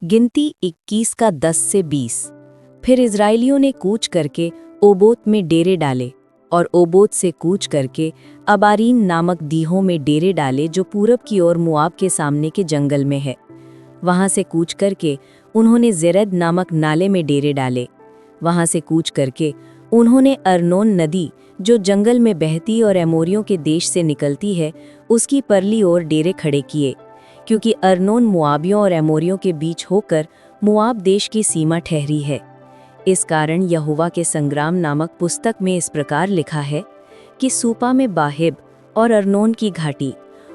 गिनती 21 का 10 से 20। फिर इजराइलियों ने कूच करके ओबोत में डेरे डाले और ओबोत से कूच करके अबारीम नामक दीहों में डेरे डाले जो पूरब की ओर मुआब के सामने के जंगल में है। वहां से कूच करके उन्होंने ज़ेरेद नामक नाले में डेरे डाले। वहां से कूच करके उन्होंने अर्नोन नदी जो जंगल में बहती और एमोरियों के देश से निकलती है उसकी परली ओर डेरे खड़े किए, क्योंकि अर्नोन मुआबियों और एमोरियों के बीच होकर मुआब देश की सीमा ठहरी है। इस कारण यहोवा के संग्राम नामक पुस्तक में इस प्रकार लिखा है कि सूपा में बाहिब और अर्नोन की घाटी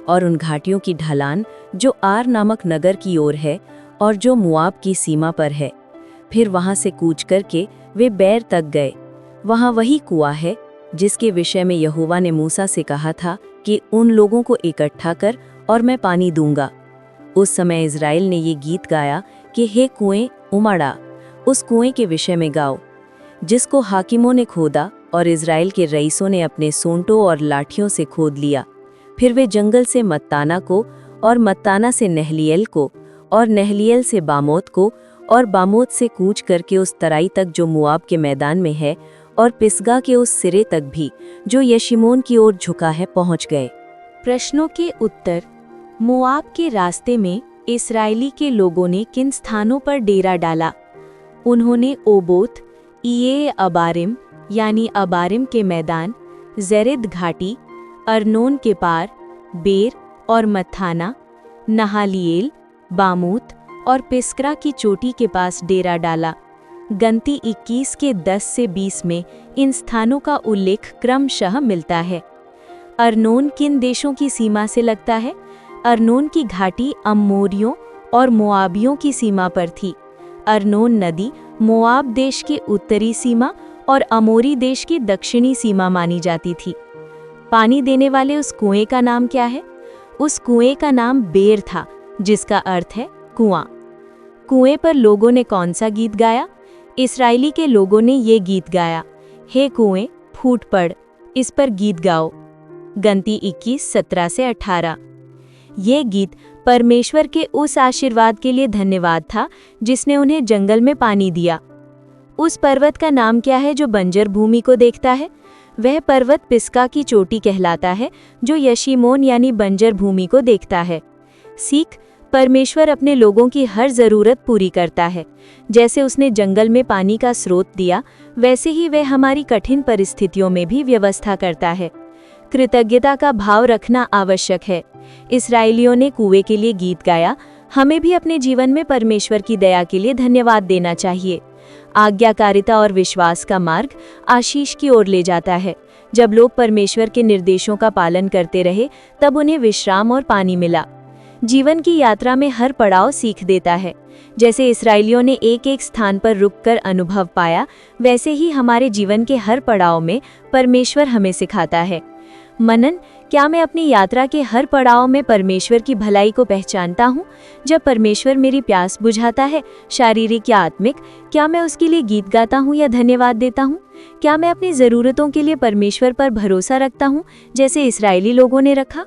और उन घाटियों की ढलान जो आर नामक नगर की ओर है और जो मुआब की सीमा पर है। फिर वहां से कूच करके वे बैर तक गए। वहां वही कुआं है जिसके विषय में यहोवा ने मूसा से कहा था कि उन लोगों को इकट्ठा कर और मैं पानी दूंगा। उस समय इज़राइल ने ये गीत गाया कि हे कुएं उमड़ा, उस कुएं के विषय में गाओ जिसको हाकिमों ने खोदा और इज़राइल के रईसों ने अपने सोंटों और लाठियों से खोद लिया। फिर वे जंगल से मत्ताना को और मत्ताना से नहलियल को और नहलियल से बामोत को और बामोत से कूच करके उस तराई तक जो मुआब के मैदान में है और पिसगा के उस सिरे तक भी जो यशीमोन की ओर झुका है पहुंच गए। प्रश्नों के उत्तर। मुआब के रास्ते में इस्राएली के लोगों ने किन स्थानों पर डेरा डाला? उन्होंने ओबोत, इये अबारिम यानी अबारिम के मैदान, ज़ेरेद घाटी, अर्नोन के पार, बेर और मत्थाना, नहालिएल, बामूत और पिस्करा की चोटी के पास डेरा डाला। गन्ती 21 के 10 से 20 में इन स्थानों का उल्लेख क्रमशः मिलता है। अर्नोन किन देशों की सीमा से लगता है? अर्नोन की घाटी अम्मोरियों और मोआबियों की सीमा पर थी। अर्नोन नदी मोआब देश की उत्तरी सीमा और अमोरी देश की दक्षिणी सीमा मानी जाती थी। पानी देने वाले उस कुएं का नाम क्या है? उस कुएं का नाम बेर था, जिसका अर्थ है कुआं। कुएं पर लोगों ने कौन सा गीत गाया? इस्राएली के लोगों ने ये गीत गाया, हे कुएं फूट पड़, इस पर गीत गाओ। गन्ती 21 17 से 18। ये गीत परमेश्वर के उस आशीर्वाद के लिए धन्यवाद था जिसने उन्हें जंगल में पानी दिया। उस पर्वत का नाम क्या है जो बंजर भूमि को देखता है? वह पर्वत पिस्का की चोटी कहलाता है जो यशीमोन यानी बंजर भूमि को देखता है। सीख, परमेश्वर अपने लोगों की हर ज़रूरत पूरी करता है। जैसे उसने जंगल में पानी का स्रोत दिया, वैसे ही वह हमारी कठिन परिस्थितियों में भी व्यवस्था करता है। कृतज्ञता का भाव रखना आवश्यक है। इस्राएलियों ने कुएं के लिए गीत गाया। हमें भी अपने जीवन में परमेश्वर की दया के लिए धन्यवाद देना चाहिए। आज्ञाकारिता और विश्वास का मार्ग आशीष की ओर ले जाता है। जब लोग परमेश्वर के निर्देशों का पालन करते रहे, तब उन्हें विश्राम और पानी मिला। जीवन की यात्रा में हर पड़ाव सीख देता है। जैसे इस्राएलियों ने एक एक स्थान पर रुककर अनुभव पाया, वैसे ही हमारे जीवन के हर पड़ाव में परमेश्वर हमें सिखाता है। मनन, क्या मैं अपनी यात्रा के हर पड़ाव में परमेश्वर की भलाई को पहचानता हूँ? जब परमेश्वर मेरी प्यास बुझाता है, शारीरिक या आत्मिक, क्या मैं उसके लिए गीत गाता हूँ या धन्यवाद देता हूँ? क्या मैं अपनी ज़रूरतों के लिए परमेश्वर पर भरोसा रखता हूँ, जैसे इस्राएली लोगों ने रखा?